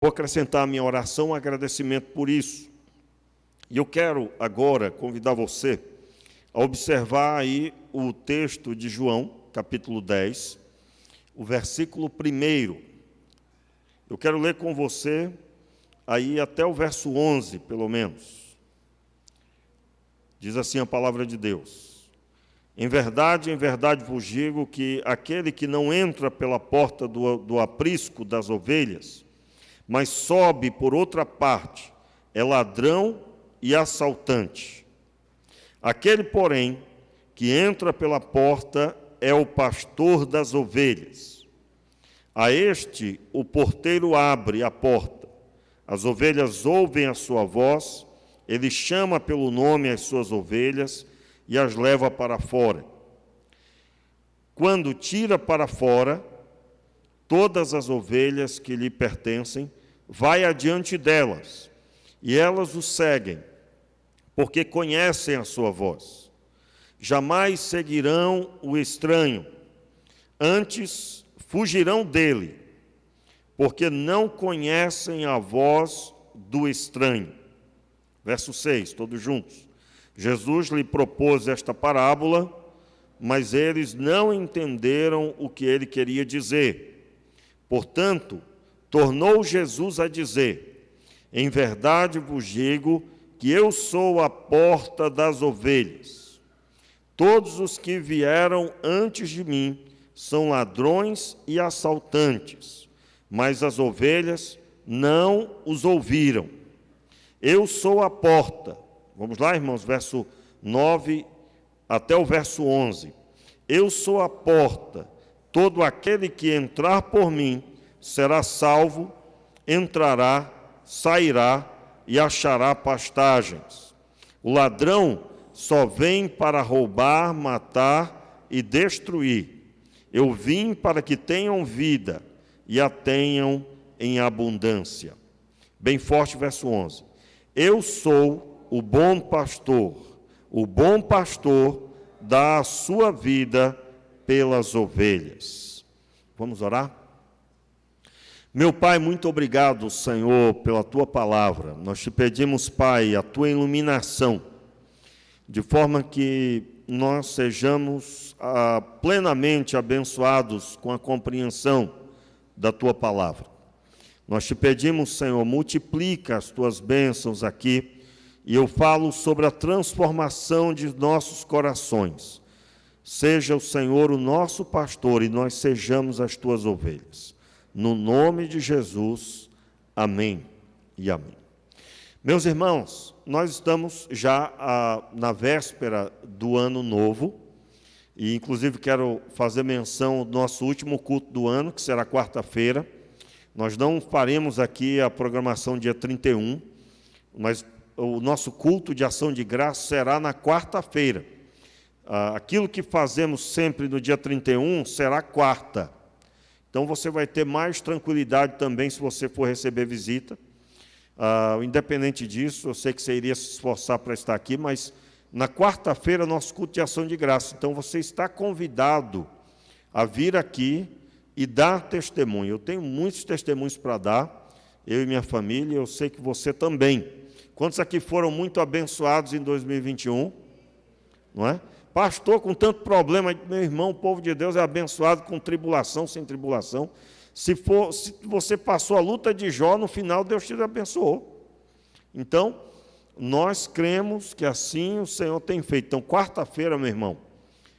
vou acrescentar à minha oração um agradecimento por isso. E eu quero agora convidar você a observar aí o texto de João, capítulo 10, o versículo 1. Eu quero ler com você aí até o verso 11, pelo menos. Diz assim a palavra de Deus: em verdade vos digo que aquele que não entra pela porta do aprisco das ovelhas, mas sobe por outra parte, é ladrão e assaltante. Aquele, porém, que entra pela porta é o pastor das ovelhas. A este o porteiro abre a porta. As ovelhas ouvem a sua voz, ele chama pelo nome as suas ovelhas e as leva para fora. Quando tira para fora todas as ovelhas que lhe pertencem, vai adiante delas, e elas o seguem, porque conhecem a sua voz. Jamais seguirão o estranho, antes fugirão dele, porque não conhecem a voz do estranho. Verso 6, todos juntos. Jesus lhe propôs esta parábola, mas eles não entenderam o que ele queria dizer. Portanto, tornou Jesus a dizer: em verdade vos digo que eu sou a porta das ovelhas. Todos os que vieram antes de mim são ladrões e assaltantes, mas as ovelhas não os ouviram. Eu sou a porta. Vamos lá, irmãos, verso 9 até o verso 11. Eu sou a porta. Todo aquele que entrar por mim será salvo, entrará, sairá e achará pastagens. O ladrão só vem para roubar, matar e destruir. Eu vim para que tenham vida e a tenham em abundância. Bem forte, verso 11. Eu sou o bom pastor. O bom pastor dá a sua vida pelas ovelhas. Vamos orar? Meu Pai, muito obrigado, Senhor, pela Tua palavra. Nós te pedimos, Pai, a Tua iluminação, de forma que nós sejamos plenamente abençoados com a compreensão da Tua palavra. Nós te pedimos, Senhor, multiplica as Tuas bênçãos aqui, e eu falo sobre a transformação de nossos corações. Seja o Senhor o nosso pastor e nós sejamos as Tuas ovelhas. No nome de Jesus, amém e amém. Meus irmãos, nós estamos já na véspera do Ano Novo, e inclusive quero fazer menção do nosso último culto do ano, que será quarta-feira. Nós não faremos aqui a programação dia 31, mas o nosso culto de ação de graça será na quarta-feira. Aquilo que fazemos sempre no dia 31 será quarta. Então, você vai ter mais tranquilidade também se você for receber visita. Independente disso, eu sei que você iria se esforçar para estar aqui, mas na quarta-feira, nosso culto de ação de graça. Então, você está convidado a vir aqui e dar testemunho. Eu tenho muitos testemunhos para dar, eu e minha família, eu sei que você também. Quantos aqui foram muito abençoados em 2021? Não é? Pastor, com tanto problema, meu irmão, o povo de Deus é abençoado com tribulação, sem tribulação. Se você passou a luta de Jó, no final Deus te abençoou. Então, nós cremos que assim o Senhor tem feito. Então, quarta-feira, meu irmão,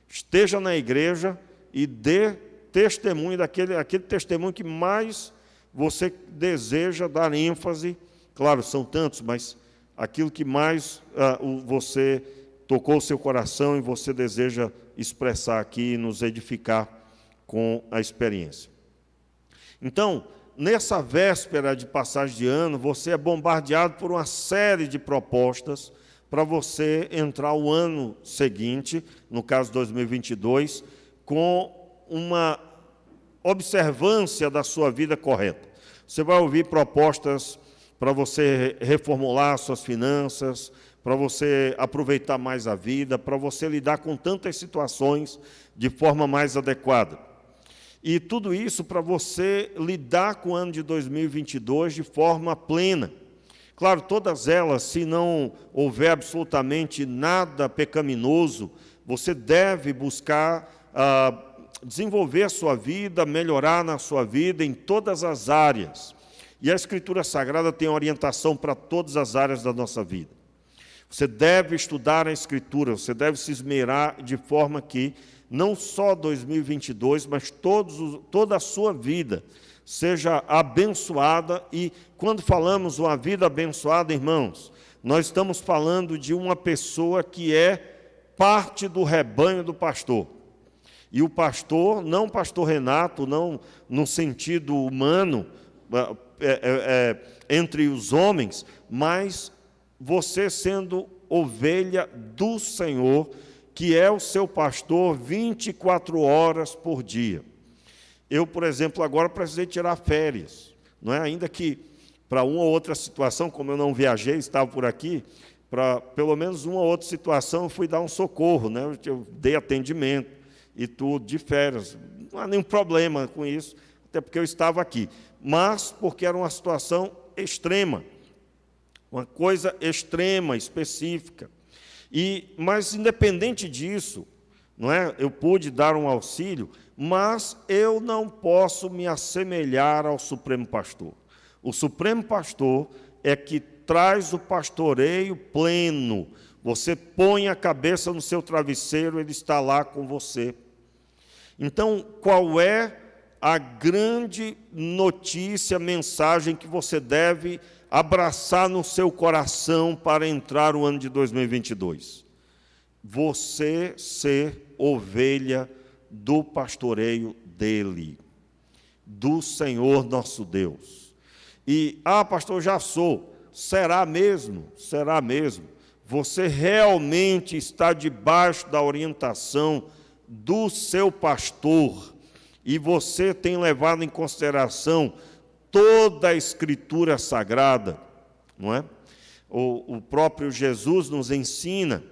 esteja na igreja e dê testemunho aquele testemunho que mais você deseja dar ênfase. Claro, são tantos, mas aquilo que mais você tocou o seu coração e você deseja expressar aqui e nos edificar com a experiência. Então, nessa véspera de passagem de ano, você é bombardeado por uma série de propostas para você entrar o ano seguinte, no caso 2022, com uma observância da sua vida correta. Você vai ouvir propostas para você reformular suas finanças, para você aproveitar mais a vida, para você lidar com tantas situações de forma mais adequada. E tudo isso para você lidar com o ano de 2022 de forma plena. Claro, todas elas, se não houver absolutamente nada pecaminoso, você deve buscar desenvolver a sua vida, melhorar na sua vida em todas as áreas. E a Escritura Sagrada tem orientação para todas as áreas da nossa vida. Você deve estudar a Escritura, você deve se esmerar de forma que não só 2022, mas toda a sua vida seja abençoada. E quando falamos uma vida abençoada, irmãos, nós estamos falando de uma pessoa que é parte do rebanho do pastor. E o pastor, não o pastor Renato, não no sentido humano, entre os homens, mas você sendo ovelha do Senhor, que é o seu pastor 24 horas por dia. Eu, por exemplo, agora precisei tirar férias, não é? Ainda que para uma ou outra situação, como eu não viajei, estava por aqui, para pelo menos uma ou outra situação eu fui dar um socorro, né? Eu dei atendimento e tudo, de férias. Não há nenhum problema com isso, até porque eu estava aqui. Mas porque era uma situação extrema, uma coisa extrema, específica. Mas, independente disso, não é? Eu pude dar um auxílio, mas eu não posso me assemelhar ao Supremo Pastor. O Supremo Pastor é que traz o pastoreio pleno. Você põe a cabeça no seu travesseiro, ele está lá com você. Então, qual é a grande notícia, mensagem que você deve abraçar no seu coração para entrar o ano de 2022? Você ser ovelha do pastoreio dele, do Senhor nosso Deus. E, pastor, já sou. Será mesmo? Será mesmo? Você realmente está debaixo da orientação do seu pastor e você tem levado em consideração toda a Escritura Sagrada, não é? O próprio Jesus nos ensina,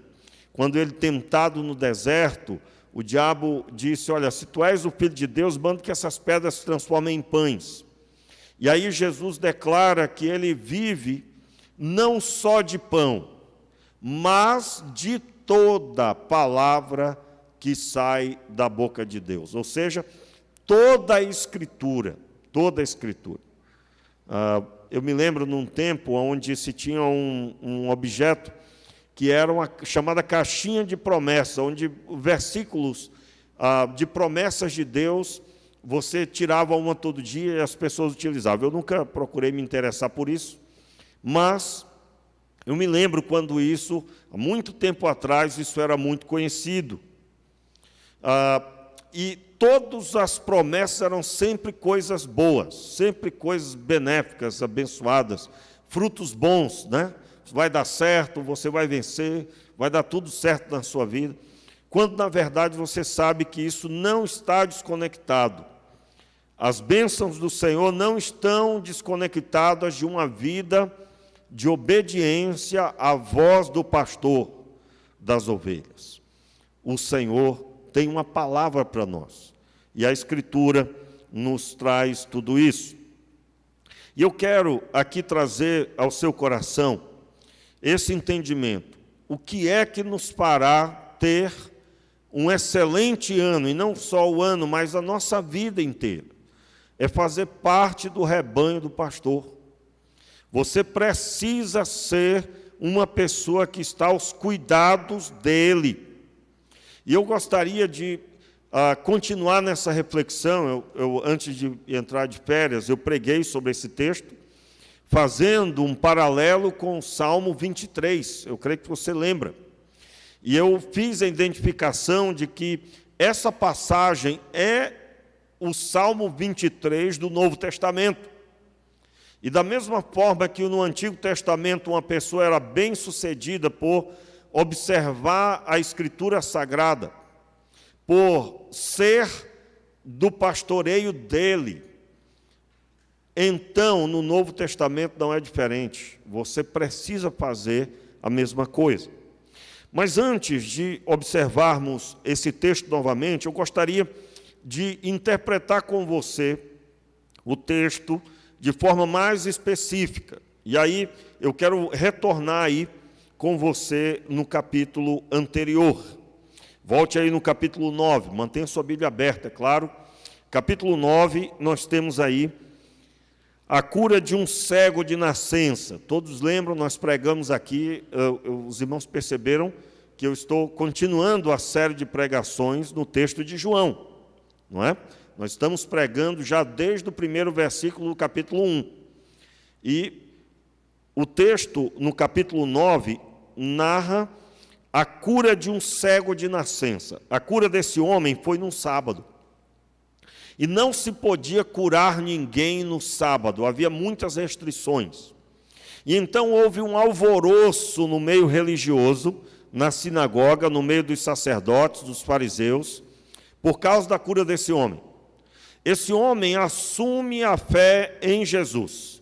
quando ele tentado no deserto, o diabo disse, olha, se tu és o Filho de Deus, manda que essas pedras se transformem em pães. E aí Jesus declara que ele vive não só de pão, mas de toda palavra que sai da boca de Deus. Ou seja, toda a Escritura, toda a Escritura. Eu me lembro num tempo onde se tinha um objeto que era uma chamada caixinha de promessa, onde versículos de promessas de Deus, você tirava uma todo dia e as pessoas utilizavam. Eu nunca procurei me interessar por isso, mas eu me lembro quando isso, há muito tempo atrás, isso era muito conhecido. E todas as promessas eram sempre coisas boas, sempre coisas benéficas, abençoadas, frutos bons, né? Vai dar certo, você vai vencer, vai dar tudo certo na sua vida, quando na verdade você sabe que isso não está desconectado. As bênçãos do Senhor não estão desconectadas de uma vida de obediência à voz do pastor das ovelhas. O Senhor tem uma palavra para nós, e a Escritura nos traz tudo isso. E eu quero aqui trazer ao seu coração esse entendimento. O que é que nos fará ter um excelente ano, e não só o ano, mas a nossa vida inteira? É fazer parte do rebanho do pastor. Você precisa ser uma pessoa que está aos cuidados dele. E eu gostaria de continuar nessa reflexão. Antes de entrar de férias, eu preguei sobre esse texto, fazendo um paralelo com o Salmo 23, eu creio que você lembra. E eu fiz a identificação de que essa passagem é o Salmo 23 do Novo Testamento. E da mesma forma que no Antigo Testamento uma pessoa era bem-sucedida por observar a Escritura Sagrada, por ser do pastoreio dele, então, no Novo Testamento não é diferente. Você precisa fazer a mesma coisa. Mas antes de observarmos esse texto novamente, eu gostaria de interpretar com você o texto de forma mais específica. E aí eu quero retornar aí com você no capítulo anterior. Volte aí no capítulo 9, mantenha sua Bíblia aberta, é claro. Capítulo 9, nós temos aí a cura de um cego de nascença. Todos lembram, nós pregamos aqui, os irmãos perceberam que eu estou continuando a série de pregações no texto de João, não é? Nós estamos pregando já desde o primeiro versículo do capítulo 1. E o texto, no capítulo 9, narra a cura de um cego de nascença. A cura desse homem foi num sábado. E não se podia curar ninguém no sábado, havia muitas restrições. E então houve um alvoroço no meio religioso, na sinagoga, no meio dos sacerdotes, dos fariseus, por causa da cura desse homem. Esse homem assume a fé em Jesus.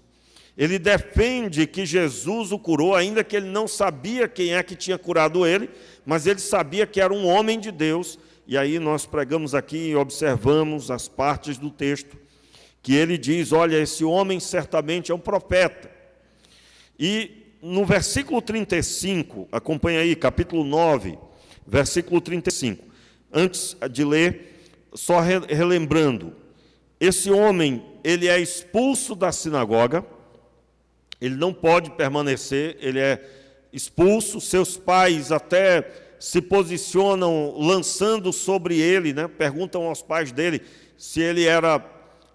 Ele defende que Jesus o curou, ainda que ele não sabia quem é que tinha curado ele, mas ele sabia que era um homem de Deus. E aí nós pregamos aqui e observamos as partes do texto, que ele diz, olha, esse homem certamente é um profeta. E no versículo 35, acompanha aí, capítulo 9, versículo 35. Antes de ler, só relembrando, esse homem, ele é expulso da sinagoga, ele não pode permanecer, ele é expulso, seus pais até se posicionam lançando sobre ele, né? Perguntam aos pais dele se ele era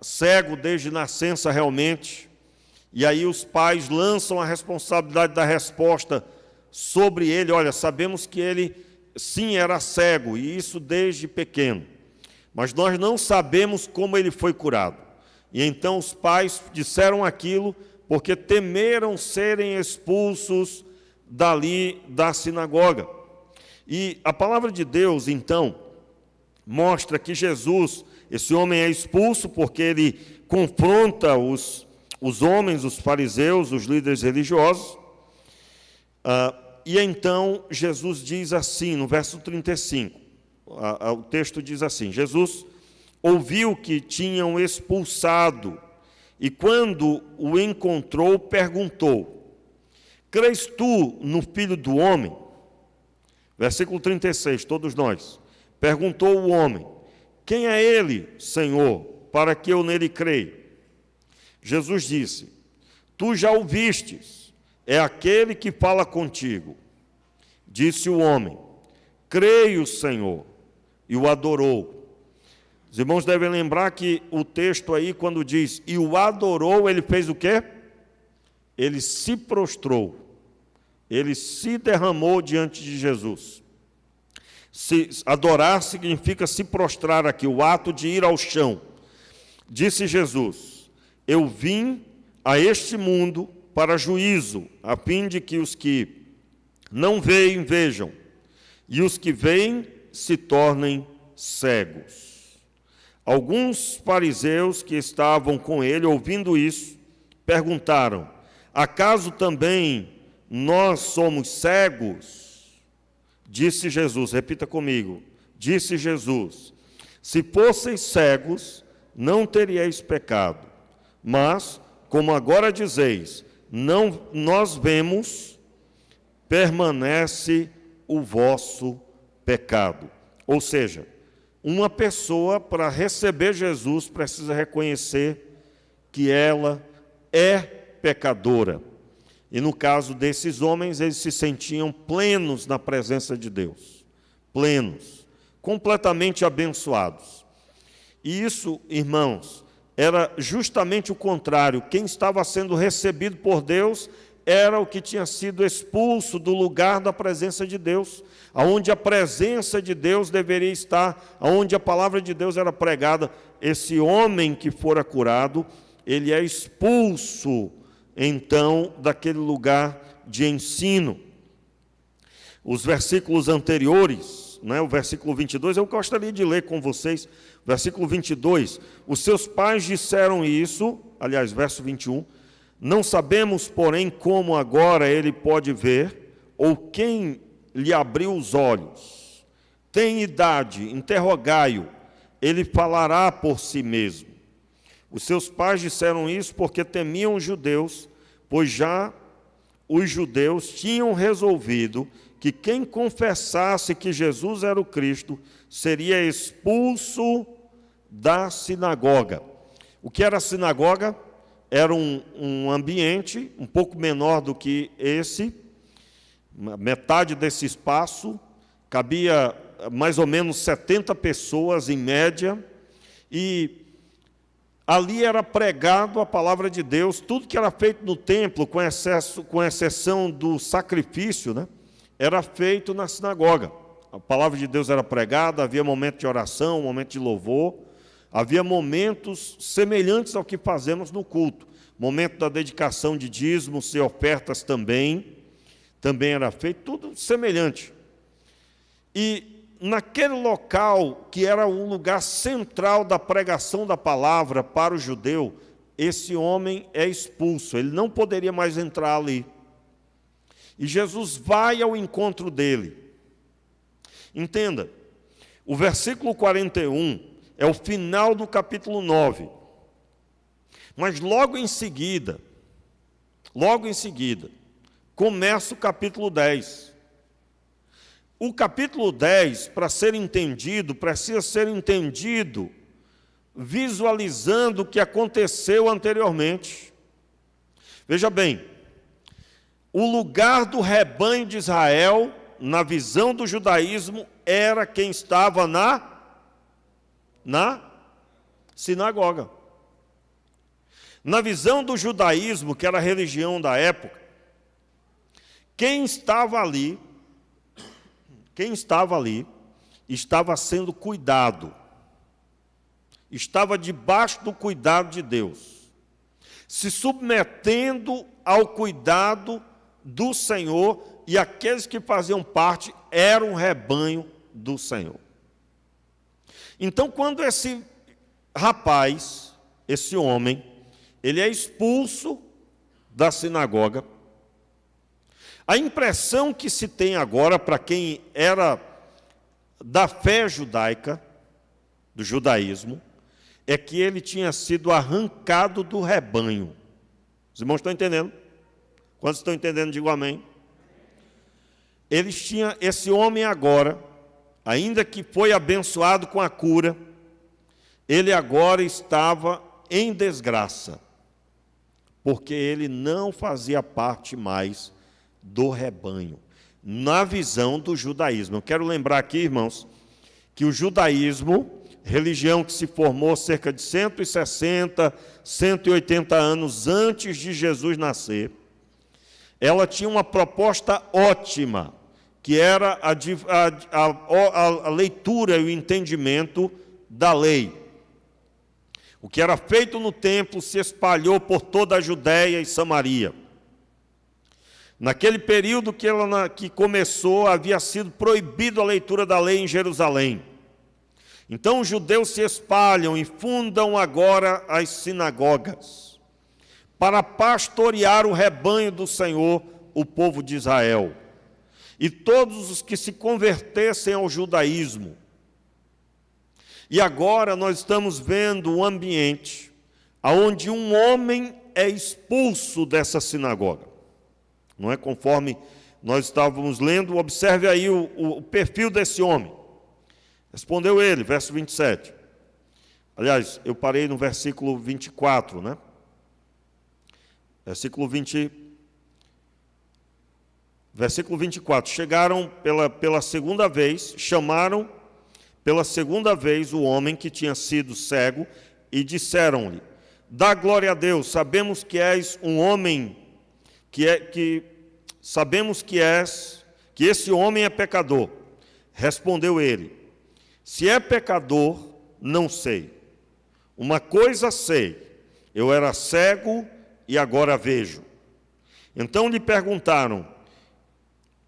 cego desde nascença realmente, e aí os pais lançam a responsabilidade da resposta sobre ele, olha, sabemos que ele sim era cego, e isso desde pequeno, mas nós não sabemos como ele foi curado. E então os pais disseram aquilo porque temeram serem expulsos dali da sinagoga. E a palavra de Deus, então, mostra que Jesus, esse homem é expulso porque ele confronta os homens, os fariseus, os líderes religiosos. E então Jesus diz assim, no verso 35, o texto diz assim, Jesus ouviu que tinham expulsado, e quando o encontrou, perguntou, crês tu no Filho do Homem? Versículo 36, todos nós. Perguntou o homem, quem é ele, Senhor, para que eu nele creia? Jesus disse, tu já o vistes, é aquele que fala contigo. Disse o homem, creio, Senhor, e o adorou. Os irmãos devem lembrar que o texto aí, quando diz, e o adorou, ele fez o quê? Ele se prostrou, ele se derramou diante de Jesus. Adorar significa se prostrar aqui, o ato de ir ao chão. Disse Jesus, eu vim a este mundo para juízo, a fim de que os que não veem, vejam, e os que veem se tornem cegos. Alguns fariseus que estavam com ele, ouvindo isso, perguntaram, acaso também nós somos cegos? Disse Jesus, repita comigo, disse Jesus, se fosseis cegos, não teríeis pecado, mas, como agora dizeis, não nós vemos, permanece o vosso pecado. Ou seja, uma pessoa, para receber Jesus, precisa reconhecer que ela é pecadora. E no caso desses homens, eles se sentiam plenos na presença de Deus. Plenos, completamente abençoados. E isso, irmãos, era justamente o contrário. Quem estava sendo recebido por Deus era o que tinha sido expulso do lugar da presença de Deus, aonde a presença de Deus deveria estar, aonde a palavra de Deus era pregada. Esse homem que fora curado, ele é expulso, então, daquele lugar de ensino. Os versículos anteriores, né, o versículo 22, eu gostaria de ler com vocês, versículo 22, os seus pais disseram isso, aliás, verso 21, não sabemos, porém, como agora ele pode ver, ou quem lhe abriu os olhos. Tem idade, interrogai-o. ele falará por si mesmo. Os seus pais disseram isso porque temiam os judeus, pois já os judeus tinham resolvido que quem confessasse que Jesus era o Cristo seria expulso da sinagoga. O que era a sinagoga? Era um ambiente um pouco menor do que esse, metade desse espaço, cabia mais ou menos 70 pessoas em média, e ali era pregado a palavra de Deus. Tudo que era feito no templo, com exceção do sacrifício, né, era feito na sinagoga. A palavra de Deus era pregada, havia momento de oração, momento de louvor, havia momentos semelhantes ao que fazemos no culto. Momento da dedicação de dízimos e ofertas também era feito, tudo semelhante. E naquele local, que era um lugar central da pregação da palavra para o judeu, esse homem é expulso, ele não poderia mais entrar ali. E Jesus vai ao encontro dele. Entenda, o versículo 41 é o final do capítulo 9. Mas logo em seguida, começa o capítulo 10. O capítulo 10, para ser entendido, precisa ser entendido visualizando o que aconteceu anteriormente. Veja bem, o lugar do rebanho de Israel, na visão do judaísmo, era quem estava na sinagoga. Na visão do judaísmo, que era a religião da época, quem estava ali estava sendo cuidado, estava debaixo do cuidado de Deus, se submetendo ao cuidado do Senhor, e aqueles que faziam parte eram um rebanho do Senhor. Então, quando esse rapaz, esse homem, ele é expulso da sinagoga, a impressão que se tem agora para quem era da fé judaica, do judaísmo, é que ele tinha sido arrancado do rebanho. Os irmãos estão entendendo? Quantos estão entendendo, digo amém. Esse homem agora, ainda que foi abençoado com a cura, ele agora estava em desgraça, porque ele não fazia parte mais do rebanho, na visão do judaísmo. Eu quero lembrar aqui, irmãos, que o judaísmo, religião que se formou cerca de 160, 180 anos antes de Jesus nascer, ela tinha uma proposta ótima, que era a leitura e o entendimento da lei. O que era feito no templo se espalhou por toda a Judéia e Samaria. Naquele período que começou, havia sido proibido a leitura da lei em Jerusalém. Então os judeus se espalham e fundam agora as sinagogas, para pastorear o rebanho do Senhor, o povo de Israel. E todos os que se convertessem ao judaísmo. E agora nós estamos vendo um ambiente onde um homem é expulso dessa sinagoga. Não é conforme nós estávamos lendo, observe aí o perfil desse homem. Respondeu ele, verso 27. Aliás, eu parei no versículo 24, né? Versículo 24. Chegaram pela segunda vez, chamaram pela segunda vez o homem que tinha sido cego e disseram-lhe: dá glória a Deus, sabemos que és um homem sabemos que esse homem é pecador. Respondeu ele: se é pecador, não sei. Uma coisa sei, eu era cego e agora vejo. Então lhe perguntaram: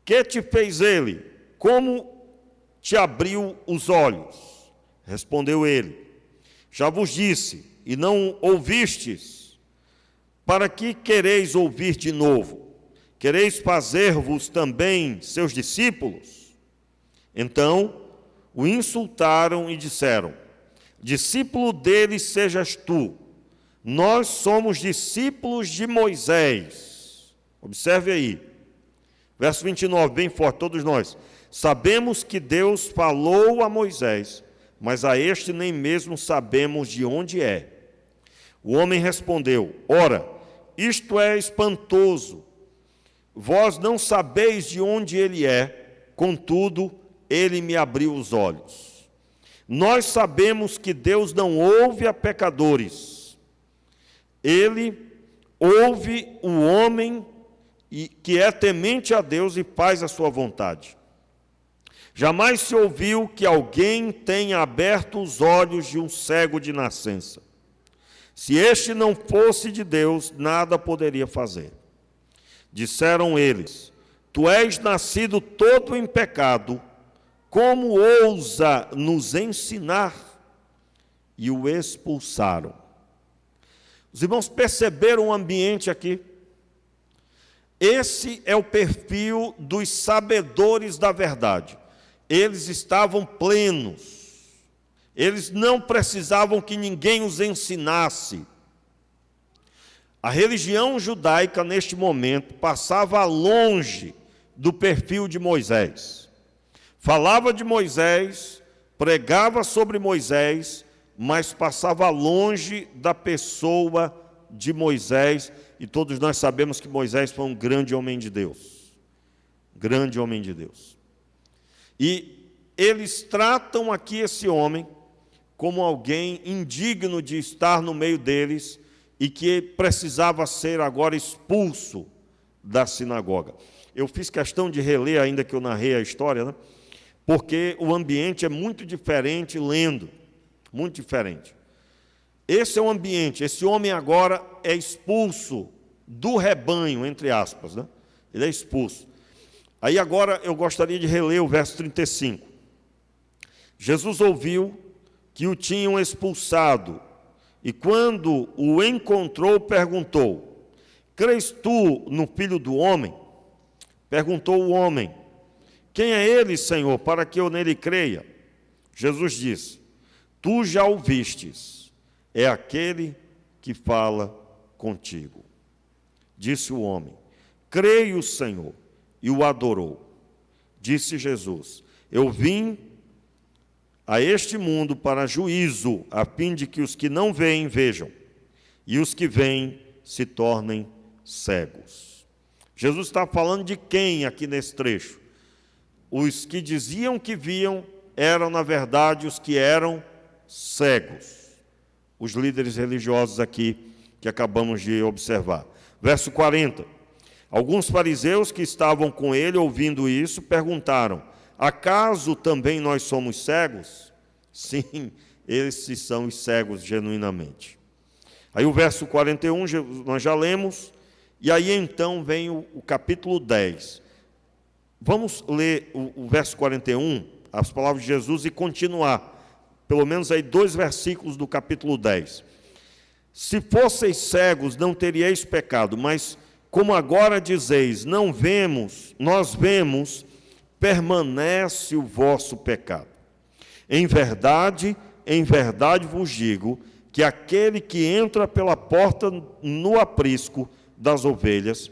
que te fez ele? Como te abriu os olhos? Respondeu ele: já vos disse, e não ouvistes. Para que quereis ouvir de novo? Quereis fazer-vos também seus discípulos? Então o insultaram e disseram: discípulo dele sejas tu. Nós somos discípulos de Moisés. Observe aí. Verso 29, bem forte, todos nós. Sabemos que Deus falou a Moisés, mas a este nem mesmo sabemos de onde é. O homem respondeu: ora, isto é espantoso. Vós não sabeis de onde ele é, contudo, ele me abriu os olhos. Nós sabemos que Deus não ouve a pecadores. Ele ouve o homem que é temente a Deus e faz a sua vontade. Jamais se ouviu que alguém tenha aberto os olhos de um cego de nascença. Se este não fosse de Deus, nada poderia fazer. Disseram eles: tu és nascido todo em pecado, como ousa nos ensinar? E o expulsaram. Os irmãos perceberam o ambiente aqui? Esse é o perfil dos sabedores da verdade. Eles estavam plenos. Eles não precisavam que ninguém os ensinasse. A religião judaica, neste momento, passava longe do perfil de Moisés. Falava de Moisés, pregava sobre Moisés, mas passava longe da pessoa de Moisés. E todos nós sabemos que Moisés foi um grande homem de Deus. Grande homem de Deus. E eles tratam aqui esse homem como alguém indigno de estar no meio deles e que precisava ser agora expulso da sinagoga. Eu fiz questão de reler, ainda que eu narrei a história, né? Porque o ambiente é muito diferente lendo, muito diferente. Esse é o ambiente, esse homem agora é expulso do rebanho, entre aspas, né? Ele é expulso. Aí agora eu gostaria de reler o verso 35. Jesus ouviu que o tinham expulsado, e quando o encontrou, perguntou: crês tu no Filho do Homem? Perguntou o homem: quem é ele, Senhor, para que eu nele creia? Jesus disse: tu já o vistes, é aquele que fala contigo. Disse o homem: creio, Senhor, e o adorou. Disse Jesus: eu vim a este mundo para juízo, a fim de que os que não veem, vejam, e os que veem se tornem cegos. Jesus está falando de quem aqui nesse trecho? Os que diziam que viam eram, na verdade, os que eram cegos. Os líderes religiosos aqui que acabamos de observar. Verso 40. Alguns fariseus que estavam com ele, ouvindo isso, perguntaram: acaso também nós somos cegos? Sim, esses são os cegos genuinamente. Aí o verso 41, nós já lemos, e aí então vem o capítulo 10. Vamos ler o verso 41, as palavras de Jesus, e continuar, pelo menos aí 2 versículos do capítulo 10. Se fosseis cegos, não teríeis pecado, mas como agora dizeis, não vemos, nós vemos, permanece o vosso pecado. Em verdade vos digo, que aquele que entra pela porta no aprisco das ovelhas,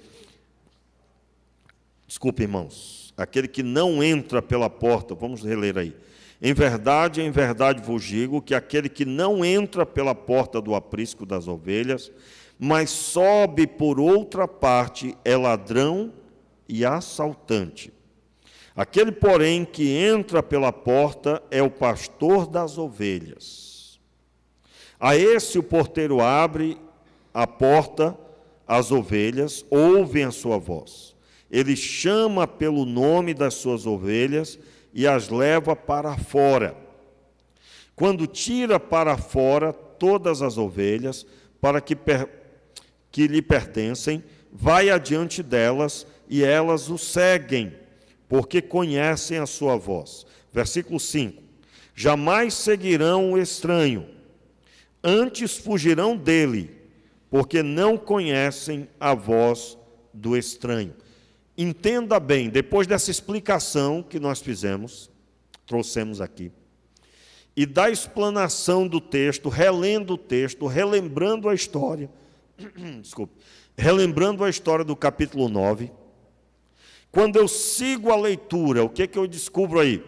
desculpe, irmãos, aquele que não entra pela porta, vamos reler aí. Em verdade vos digo, que aquele que não entra pela porta do aprisco das ovelhas, mas sobe por outra parte, é ladrão e assaltante. Aquele, porém, que entra pela porta é o pastor das ovelhas. A esse o porteiro abre a porta, as ovelhas ouvem a sua voz. Ele chama pelo nome das suas ovelhas e as leva para fora. Quando tira para fora todas as ovelhas, para que lhe pertencem, vai adiante delas e elas o seguem, porque conhecem a sua voz. Versículo 5. Jamais seguirão o estranho, antes fugirão dele, porque não conhecem a voz do estranho. Entenda bem, depois dessa explicação que nós fizemos, trouxemos aqui, e da explanação do texto, relendo o texto, relembrando a história, desculpe, relembrando a história do capítulo 9, quando eu sigo a leitura, o que eu descubro aí?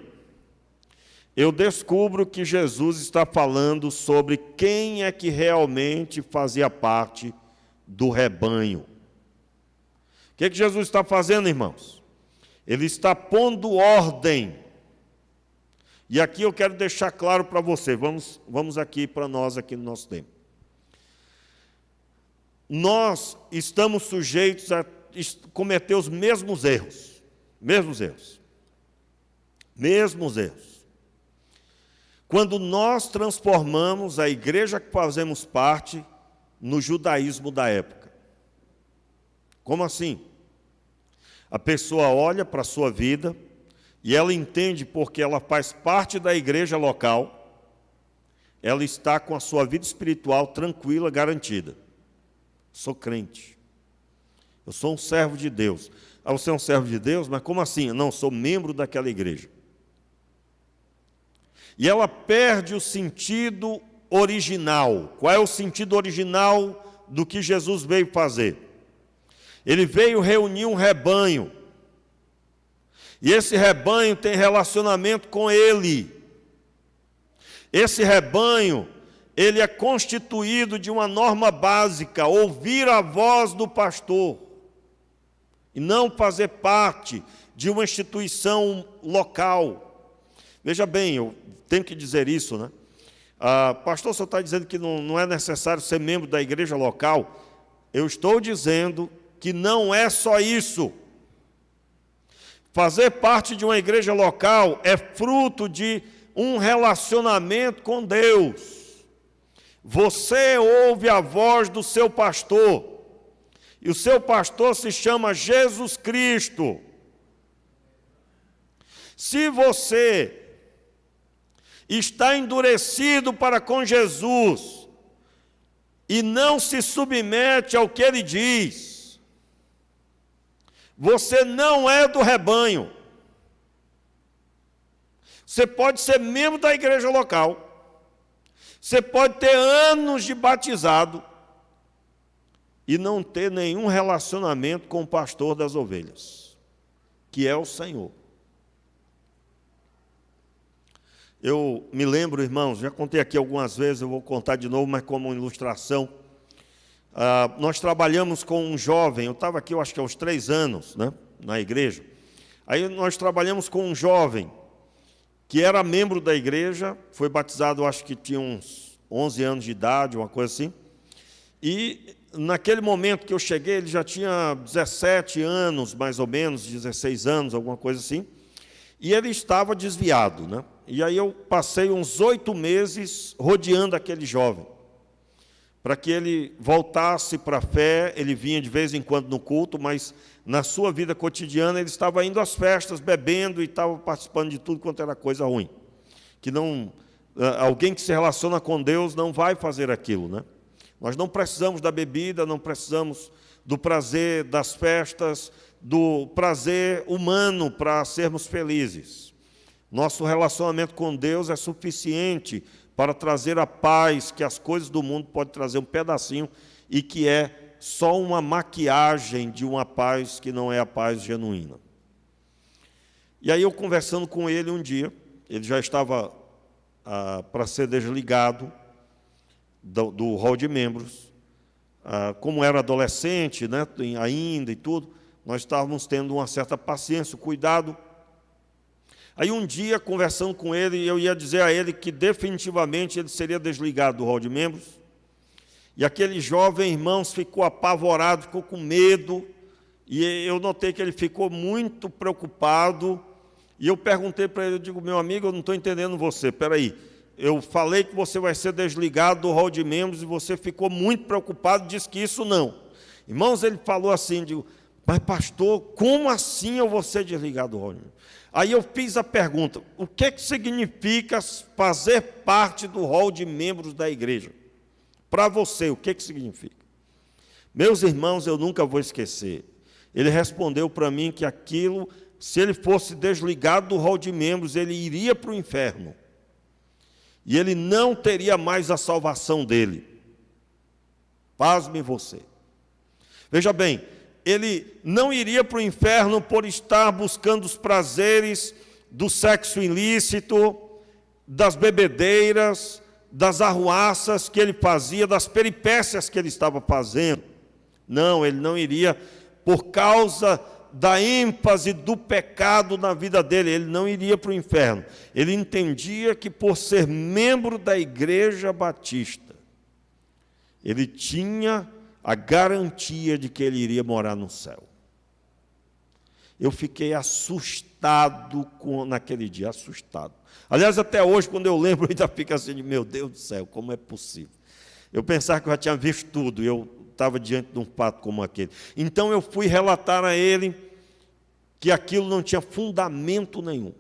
Eu descubro que Jesus está falando sobre quem é que realmente fazia parte do rebanho. O que Jesus está fazendo, irmãos? Ele está pondo ordem. E aqui eu quero deixar claro para você, vamos aqui para nós, aqui no nosso tempo. Nós estamos sujeitos a cometer os mesmos erros. Quando nós transformamos a igreja que fazemos parte no judaísmo da época. Como assim? A pessoa olha para a sua vida e ela entende porque ela faz parte da igreja local, ela está com a sua vida espiritual tranquila, garantida. Sou crente. Eu sou um servo de Deus. Ah, você é um servo de Deus? Mas como assim? Não, sou membro daquela igreja. E ela perde o sentido original. Qual é o sentido original do que Jesus veio fazer? Ele veio reunir um rebanho. E esse rebanho tem relacionamento com ele. Esse rebanho, ele é constituído de uma norma básica, ouvir a voz do pastor. E não fazer parte de uma instituição local. Veja bem, eu tenho que dizer isso, né? Pastor, o senhor está dizendo que não é necessário ser membro da igreja local? Eu estou dizendo que não é só isso. Fazer parte de uma igreja local é fruto de um relacionamento com Deus. Você ouve a voz do seu pastor, e o seu pastor se chama Jesus Cristo. Se você está endurecido para com Jesus e não se submete ao que ele diz, você não é do rebanho. Você pode ser membro da igreja local, você pode ter anos de batizado e não ter nenhum relacionamento com o pastor das ovelhas, que é o Senhor. Eu me lembro, irmãos, já contei aqui algumas vezes, eu vou contar de novo, mas como ilustração. Nós trabalhamos com um jovem, eu estava aqui, eu acho que há uns 3 anos, né, na igreja. Aí nós trabalhamos com um jovem que era membro da igreja, foi batizado, eu acho que tinha uns 11 anos de idade, uma coisa assim. E naquele momento que eu cheguei, ele já tinha 17 anos, mais ou menos, 16 anos, alguma coisa assim. E ele estava desviado, né? E aí eu passei uns 8 meses rodeando aquele jovem, para que ele voltasse para a fé. Ele vinha de vez em quando no culto, mas na sua vida cotidiana ele estava indo às festas, bebendo e estava participando de tudo quanto era coisa ruim. Que não, alguém que se relaciona com Deus não vai fazer aquilo, né? Nós não precisamos da bebida, não precisamos do prazer das festas, do prazer humano para sermos felizes. Nosso relacionamento com Deus é suficiente para trazer a paz que as coisas do mundo podem trazer um pedacinho e que é só uma maquiagem de uma paz que não é a paz genuína. E aí eu conversando com ele um dia, ele já estava para ser desligado do hall de membros. Como era adolescente, né, ainda e tudo, nós estávamos tendo uma certa paciência, cuidado. Aí um dia, conversando com ele, eu ia dizer a ele que definitivamente ele seria desligado do hall de membros. E aquele jovem, irmãos, ficou apavorado, ficou com medo. E eu notei que ele ficou muito preocupado. E eu perguntei para ele, eu digo, meu amigo, eu não estou entendendo você, espera aí. Eu falei que você vai ser desligado do hall de membros e você ficou muito preocupado, disse que isso não. Irmãos, ele falou assim, digo, mas pastor, como assim eu vou ser desligado do hall de membros? Aí eu fiz a pergunta, o que significa fazer parte do hall de membros da igreja? Para você, o que significa? Meus irmãos, eu nunca vou esquecer. Ele respondeu para mim que aquilo, se ele fosse desligado do hall de membros, ele iria para o inferno. e ele não teria mais a salvação dele. Pasme você. Veja bem, ele não iria para o inferno por estar buscando os prazeres do sexo ilícito, das bebedeiras, das arruaças que ele fazia, das peripécias que ele estava fazendo. Não, ele não iria por causa da ênfase do pecado na vida dele, ele não iria para o inferno. Ele entendia que por ser membro da Igreja Batista, ele tinha a garantia de que ele iria morar no céu. Eu fiquei assustado naquele dia, assustado. Aliás, até hoje, quando eu lembro, eu ainda fico assim, de, meu Deus do céu, como é possível? Eu pensava que eu já tinha visto tudo, e eu estava diante de um fato como aquele. Então eu fui relatar a ele que aquilo não tinha fundamento nenhum.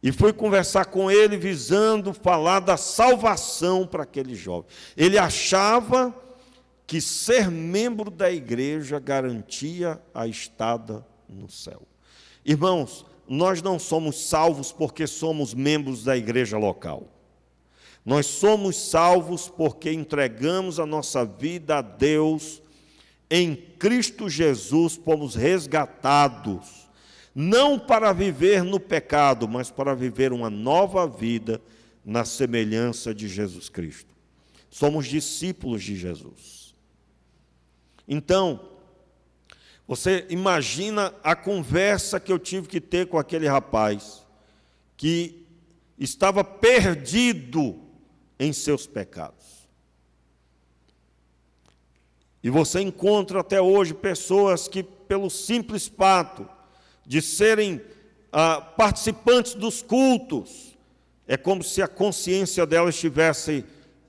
E fui conversar com ele, visando falar da salvação para aquele jovem. Ele achava que ser membro da igreja garantia a estada no céu. Irmãos, nós não somos salvos porque somos membros da igreja local. Nós somos salvos porque entregamos a nossa vida a Deus. Em Cristo Jesus fomos resgatados, não para viver no pecado, mas para viver uma nova vida na semelhança de Jesus Cristo. Somos discípulos de Jesus. Então, você imagina a conversa que eu tive que ter com aquele rapaz que estava perdido em seus pecados. E você encontra até hoje pessoas que, pelo simples fato de serem participantes dos cultos, é como se a consciência dela estivesse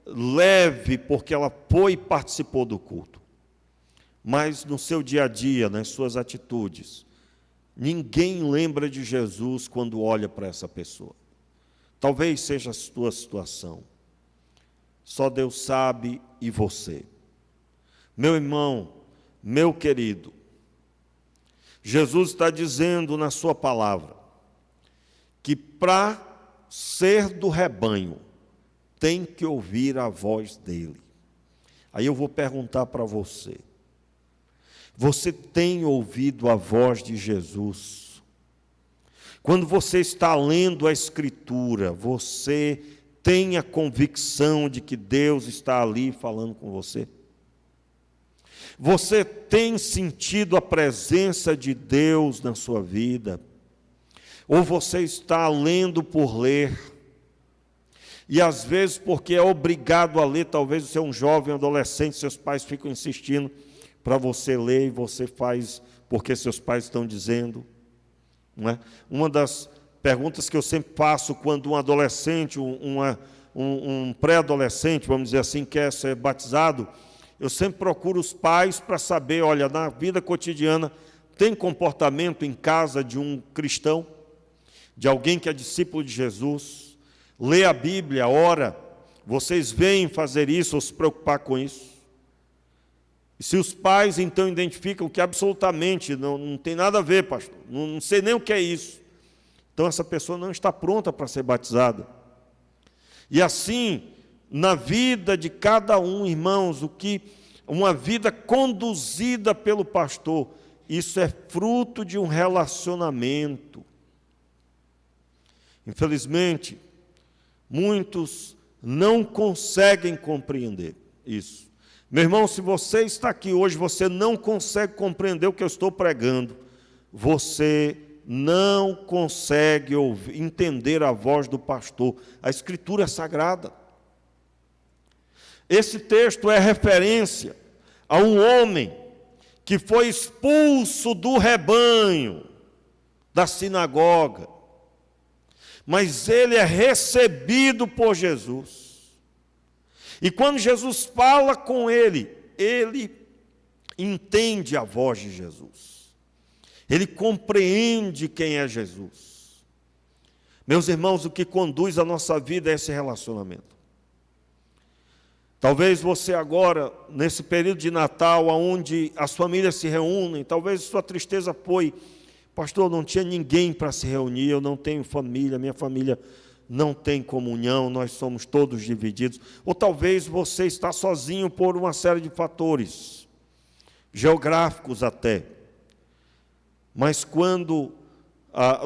leve, porque ela foi e participou do culto. Mas no seu dia a dia, nas suas atitudes, ninguém lembra de Jesus quando olha para essa pessoa. Talvez seja a sua situação. Só Deus sabe e você. Meu irmão, meu querido, Jesus está dizendo na sua palavra que para ser do rebanho tem que ouvir a voz dele. Aí eu vou perguntar para você: você tem ouvido a voz de Jesus? Quando você está lendo a Escritura, você tem a convicção de que Deus está ali falando com você? Você tem sentido a presença de Deus na sua vida? Ou você está lendo por ler? E às vezes, porque é obrigado a ler, talvez você é um jovem, adolescente, seus pais ficam insistindo para você ler e você faz porque seus pais estão dizendo. Não é? Uma das perguntas que eu sempre faço quando um adolescente, um pré-adolescente, vamos dizer assim, quer ser batizado, eu sempre procuro os pais para saber, olha, na vida cotidiana, tem comportamento em casa de um cristão, de alguém que é discípulo de Jesus, lê a Bíblia, ora, vocês veem fazer isso ou se preocupar com isso? E se os pais então identificam que absolutamente não tem nada a ver, pastor, não sei nem o que é isso, então essa pessoa não está pronta para ser batizada. E assim, na vida de cada um, irmãos, uma vida conduzida pelo pastor, isso é fruto de um relacionamento. Infelizmente, muitos não conseguem compreender isso. Meu irmão, se você está aqui hoje, você não consegue compreender o que eu estou pregando, você não consegue entender a voz do pastor. A Escritura é sagrada. Esse texto é referência a um homem que foi expulso do rebanho, da sinagoga, mas ele é recebido por Jesus. E quando Jesus fala com ele, ele entende a voz de Jesus. Ele compreende quem é Jesus. Meus irmãos, o que conduz a nossa vida é esse relacionamento. Talvez você agora, nesse período de Natal, onde as famílias se reúnem, talvez sua tristeza foi, pastor, não tinha ninguém para se reunir, eu não tenho família, minha família não tem comunhão, nós somos todos divididos. Ou talvez você está sozinho por uma série de fatores, geográficos até. Mas quando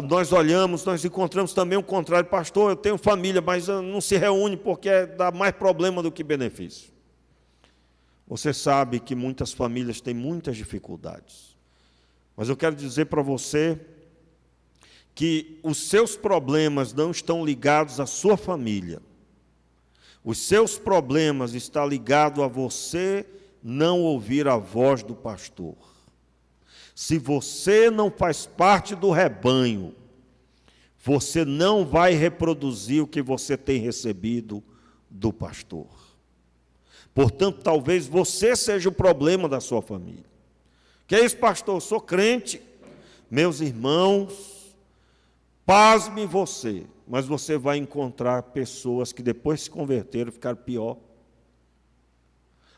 nós olhamos, nós encontramos também o contrário. Pastor, eu tenho família, mas não se reúne porque dá mais problema do que benefício. Você sabe que muitas famílias têm muitas dificuldades. Mas eu quero dizer para você que os seus problemas não estão ligados à sua família. Os seus problemas estão ligados a você não ouvir a voz do pastor. Se você não faz parte do rebanho, você não vai reproduzir o que você tem recebido do pastor. Portanto, talvez você seja o problema da sua família. Que é isso, pastor? Eu sou crente. Meus irmãos, pasme você, mas você vai encontrar pessoas que depois se converteram e ficaram pior.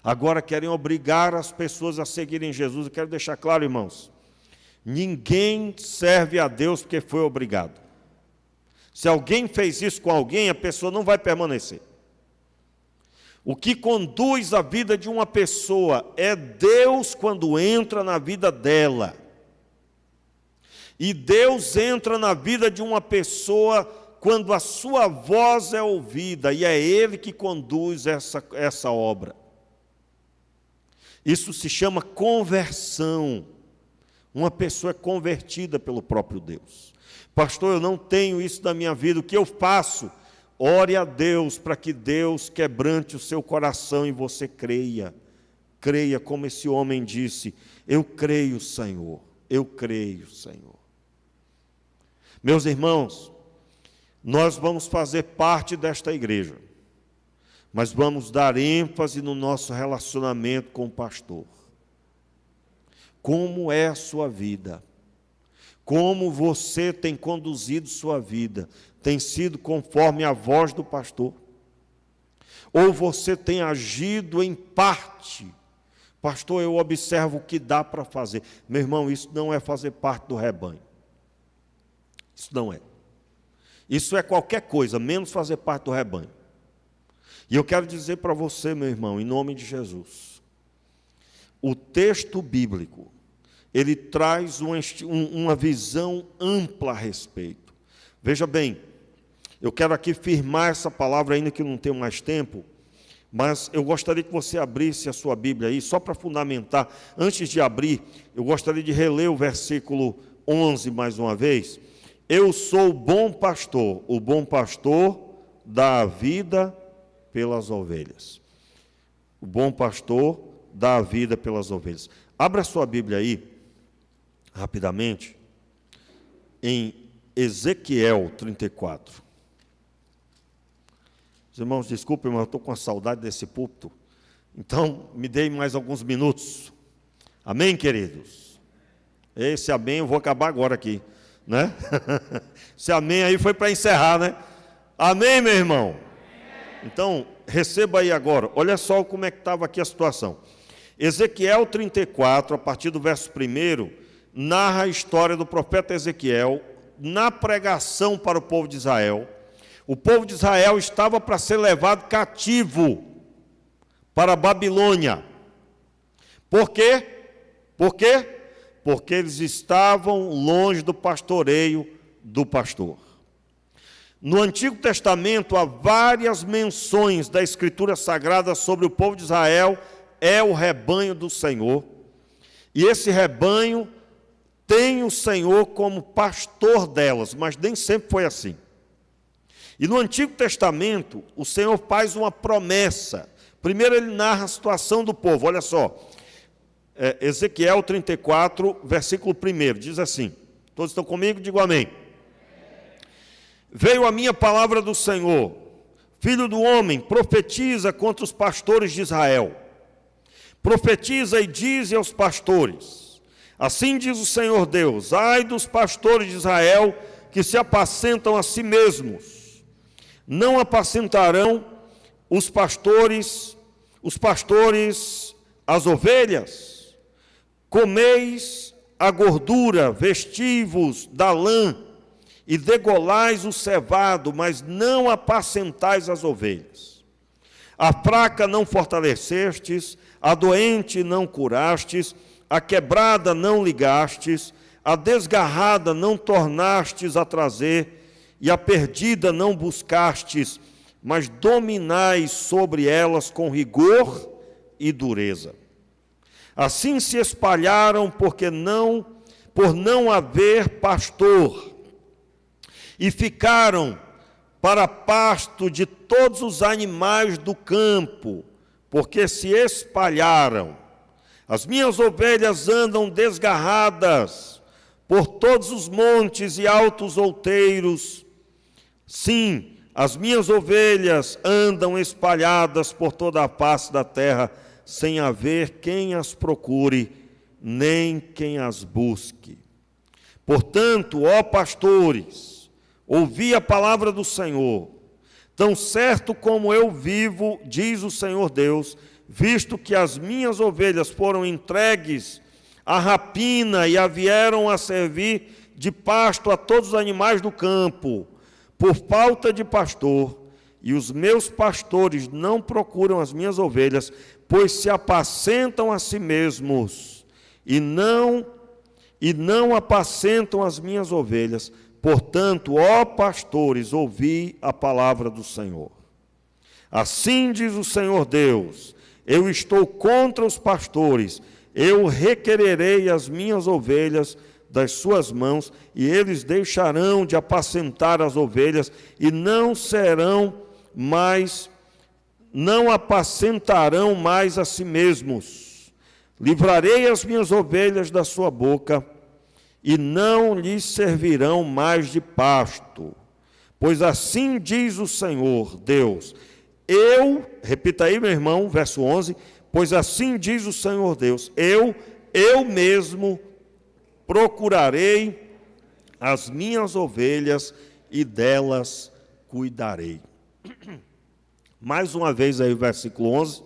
Agora querem obrigar as pessoas a seguirem Jesus. Eu quero deixar claro, irmãos, ninguém serve a Deus porque foi obrigado. Se alguém fez isso com alguém, a pessoa não vai permanecer. O que conduz a vida de uma pessoa é Deus quando entra na vida dela. E Deus entra na vida de uma pessoa quando a sua voz é ouvida, e é Ele que conduz essa obra. Isso se chama conversão. Uma pessoa é convertida pelo próprio Deus. Pastor, eu não tenho isso na minha vida, o que eu faço? Ore a Deus para que Deus quebrante o seu coração e você creia. Creia como esse homem disse, eu creio, Senhor, eu creio, Senhor. Meus irmãos, nós vamos fazer parte desta igreja, mas vamos dar ênfase no nosso relacionamento com o pastor. Como é a sua vida? Como você tem conduzido sua vida? Tem sido conforme a voz do pastor? Ou você tem agido em parte? Pastor, eu observo o que dá para fazer. Meu irmão, isso não é fazer parte do rebanho. Isso não é. Isso é qualquer coisa, menos fazer parte do rebanho. E eu quero dizer para você, meu irmão, em nome de Jesus, o texto bíblico, ele traz uma visão ampla a respeito. Veja bem, eu quero aqui firmar essa palavra, ainda que não tenho mais tempo, mas eu gostaria que você abrisse a sua Bíblia aí, só para fundamentar. Antes de abrir, eu gostaria de reler o versículo 11 mais uma vez. Eu sou o bom pastor dá a vida pelas ovelhas. O bom pastor dá a vida pelas ovelhas. Abra a sua Bíblia aí, rapidamente, em Ezequiel 34. Os irmãos, desculpem, mas eu estou com saudade desse púlpito. Então, me deem mais alguns minutos. Amém, queridos? Esse amém eu vou acabar agora aqui, né? Esse amém aí foi para encerrar, né? Amém, meu irmão? Então, receba aí agora. Olha só como é que estava aqui a situação. Ezequiel 34, a partir do verso 1, narra a história do profeta Ezequiel na pregação para o povo de Israel. O povo de Israel estava para ser levado cativo para a Babilônia. Por quê? Por quê? Porque eles estavam longe do pastoreio do pastor. No Antigo Testamento há várias menções da Escritura Sagrada sobre o povo de Israel, é o rebanho do Senhor. E esse rebanho tem o Senhor como pastor delas, mas nem sempre foi assim. E no Antigo Testamento, o Senhor faz uma promessa. Primeiro ele narra a situação do povo, olha só. Ezequiel 34, versículo 1, diz assim, todos estão comigo? Digo amém. Veio a minha palavra do Senhor, filho do homem, profetiza contra os pastores de Israel. Profetiza e dize aos pastores, assim diz o Senhor Deus, ai dos pastores de Israel que se apacentam a si mesmos. Não apacentarão os pastores as ovelhas? Comeis a gordura, vestivos da lã, e degolais o cevado, mas não apacentais as ovelhas. A fraca não fortalecestes, a doente não curastes, a quebrada não ligastes, a desgarrada não tornastes a trazer, e a perdida não buscastes, mas dominais sobre elas com rigor e dureza. Assim se espalharam por não haver pastor, e ficaram para pasto de todos os animais do campo, porque se espalharam. As minhas ovelhas andam desgarradas por todos os montes e altos outeiros. Sim, as minhas ovelhas andam espalhadas por toda a face da terra, sem haver quem as procure, nem quem as busque. Portanto, ó pastores, ouvi a palavra do Senhor. Tão certo como eu vivo, diz o Senhor Deus, visto que as minhas ovelhas foram entregues à rapina e a vieram a servir de pasto a todos os animais do campo, por falta de pastor, e os meus pastores não procuram as minhas ovelhas, pois se apacentam a si mesmos, e não apacentam as minhas ovelhas. Portanto, ó pastores, ouvi a palavra do Senhor. Assim diz o Senhor Deus, eu estou contra os pastores, eu requererei as minhas ovelhas das suas mãos, e eles deixarão de apacentar as ovelhas, e não apacentarão mais a si mesmos. Livrarei as minhas ovelhas da sua boca, e não lhes servirão mais de pasto. Pois assim diz o Senhor Deus, repita aí, meu irmão, verso 11, pois assim diz o Senhor Deus, eu mesmo procurarei as minhas ovelhas e delas cuidarei. Mais uma vez aí o versículo 11,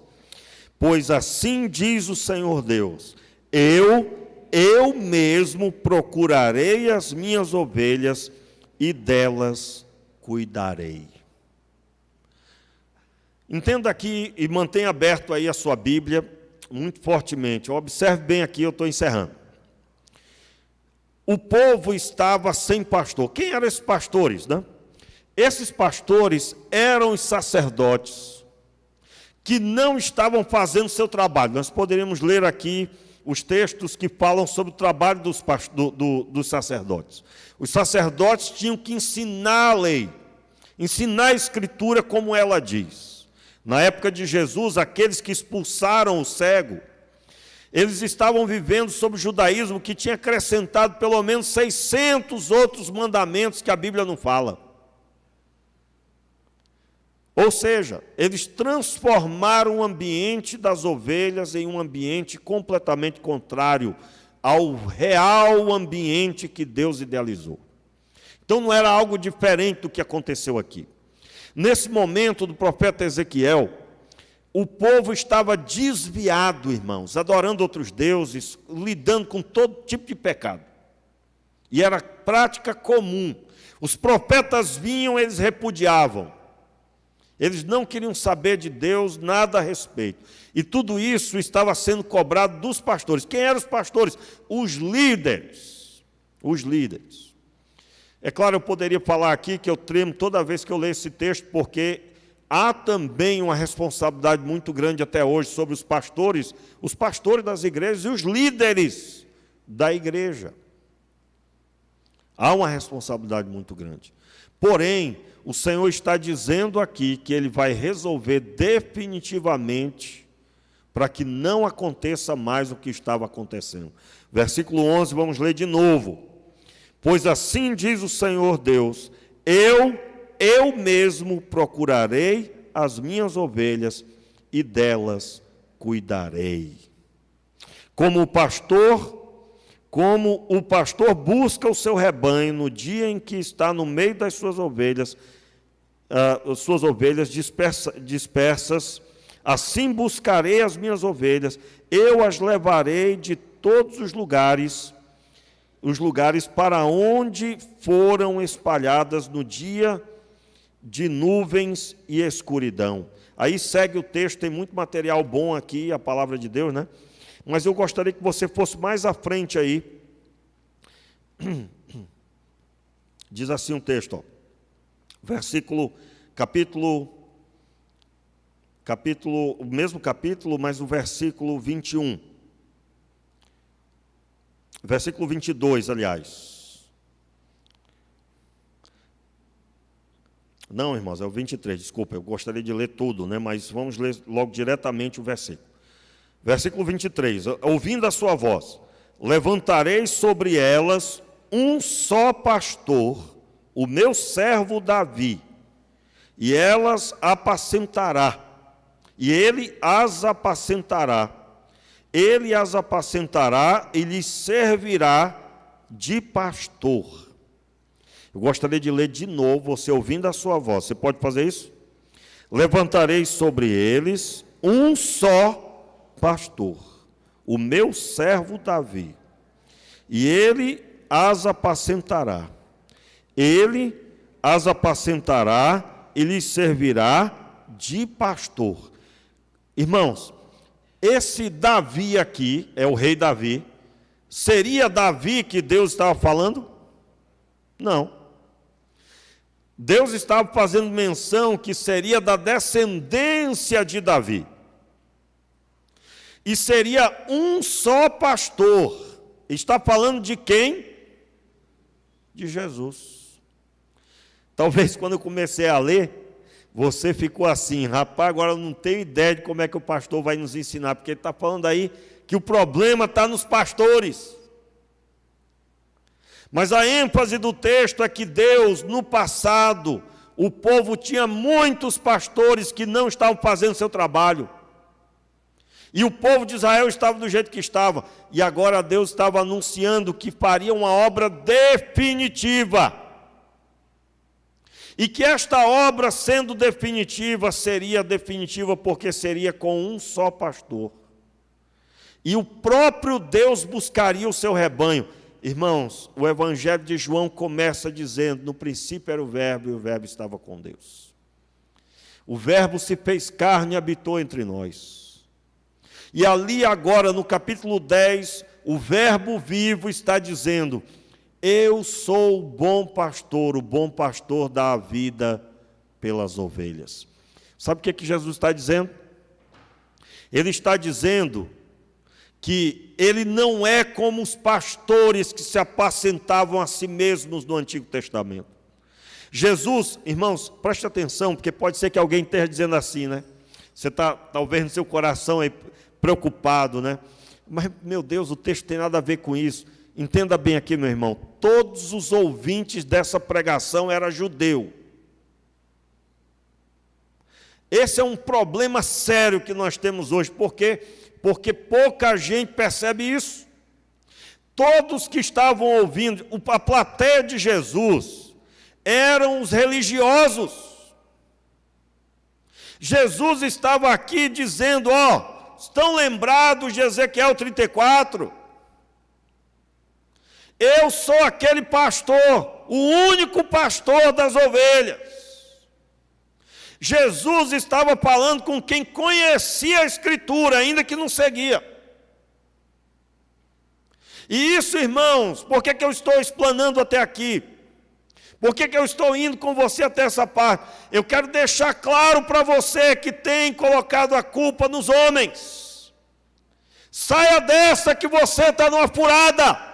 pois assim diz o Senhor Deus, eu mesmo procurarei as minhas ovelhas e delas cuidarei. Entenda aqui e mantenha aberto aí a sua Bíblia muito fortemente. Observe bem aqui, eu estou encerrando. O povo estava sem pastor. Quem eram esses pastores, né? Esses pastores eram os sacerdotes que não estavam fazendo seu trabalho. Nós poderíamos ler aqui os textos que falam sobre o trabalho dos sacerdotes. Os sacerdotes tinham que ensinar a lei, ensinar a Escritura como ela diz. Na época de Jesus, aqueles que expulsaram o cego, eles estavam vivendo sob o judaísmo que tinha acrescentado pelo menos 600 outros mandamentos que a Bíblia não fala. Ou seja, eles transformaram o ambiente das ovelhas em um ambiente completamente contrário ao real ambiente que Deus idealizou. Então não era algo diferente do que aconteceu aqui. Nesse momento do profeta Ezequiel, o povo estava desviado, irmãos, adorando outros deuses, lidando com todo tipo de pecado. E era prática comum. Os profetas vinham, eles repudiavam. Eles não queriam saber de Deus nada a respeito. E tudo isso estava sendo cobrado dos pastores. Quem eram os pastores? Os líderes. Os líderes. É claro, eu poderia falar aqui que eu tremo toda vez que eu leio esse texto, porque há também uma responsabilidade muito grande até hoje sobre os pastores das igrejas e os líderes da igreja. Há uma responsabilidade muito grande. Porém, o Senhor está dizendo aqui que Ele vai resolver definitivamente para que não aconteça mais o que estava acontecendo. Versículo 11, vamos ler de novo. Pois assim diz o Senhor Deus, eu mesmo procurarei as minhas ovelhas e delas cuidarei. Como o pastor busca o seu rebanho no dia em que está no meio das suas ovelhas dispersas, assim buscarei as minhas ovelhas, eu as levarei de todos os lugares os lugares para onde foram espalhadas no dia de nuvens e escuridão. Aí segue o texto, tem muito material bom aqui, a palavra de Deus, né? Mas eu gostaria que você fosse mais à frente aí. Diz assim um texto, ó. O mesmo capítulo, mas o versículo 21. Versículo 22, aliás. Não, irmãos, é o 23, desculpa, eu gostaria de ler tudo, né? Mas vamos ler logo diretamente o versículo. Versículo 23, ouvindo a sua voz, levantarei sobre elas um só pastor, o meu servo Davi, e elas apacentará, e ele as apacentará e lhes servirá de pastor. Eu gostaria de ler de novo, você ouvindo a sua voz. Você pode fazer isso? Levantarei sobre eles um só pastor, o meu servo Davi, e ele as apacentará. Ele as apacentará e lhes servirá de pastor. Irmãos, esse Davi aqui, é o rei Davi, seria Davi que Deus estava falando? Não. Deus estava fazendo menção que seria da descendência de Davi. E seria um só pastor. Está falando de quem? De Jesus. Talvez quando eu comecei a ler, você ficou assim, rapaz, agora eu não tenho ideia de como é que o pastor vai nos ensinar, porque ele está falando aí que o problema está nos pastores. Mas a ênfase do texto é que Deus, no passado, o povo tinha muitos pastores que não estavam fazendo seu trabalho. E o povo de Israel estava do jeito que estava. E agora Deus estava anunciando que faria uma obra definitiva. E que esta obra, sendo definitiva, seria definitiva porque seria com um só pastor. E o próprio Deus buscaria o seu rebanho. Irmãos, o Evangelho de João começa dizendo, no princípio era o Verbo e o Verbo estava com Deus. O Verbo se fez carne e habitou entre nós. E ali agora, no capítulo 10, o Verbo vivo está dizendo, eu sou o bom pastor dá a vida pelas ovelhas. Sabe o que Jesus está dizendo? Ele está dizendo que ele não é como os pastores que se apacentavam a si mesmos no Antigo Testamento. Jesus, irmãos, preste atenção, porque pode ser que alguém esteja dizendo assim, né? Você está, talvez, no seu coração aí, preocupado, né? Mas, meu Deus, o texto tem nada a ver com isso. Entenda bem aqui, meu irmão, todos os ouvintes dessa pregação eram judeus. Esse é um problema sério que nós temos hoje, porque pouca gente percebe isso. Todos que estavam ouvindo, a plateia de Jesus, eram os religiosos. Jesus estava aqui dizendo, estão lembrados de Ezequiel 34? Eu sou aquele pastor, o único pastor das ovelhas. Jesus estava falando com quem conhecia a Escritura, ainda que não seguia. E isso, irmãos, por que eu estou explanando até aqui? Por que eu estou indo com você até essa parte? Eu quero deixar claro para você que tem colocado a culpa nos homens. Saia dessa que você está numa furada.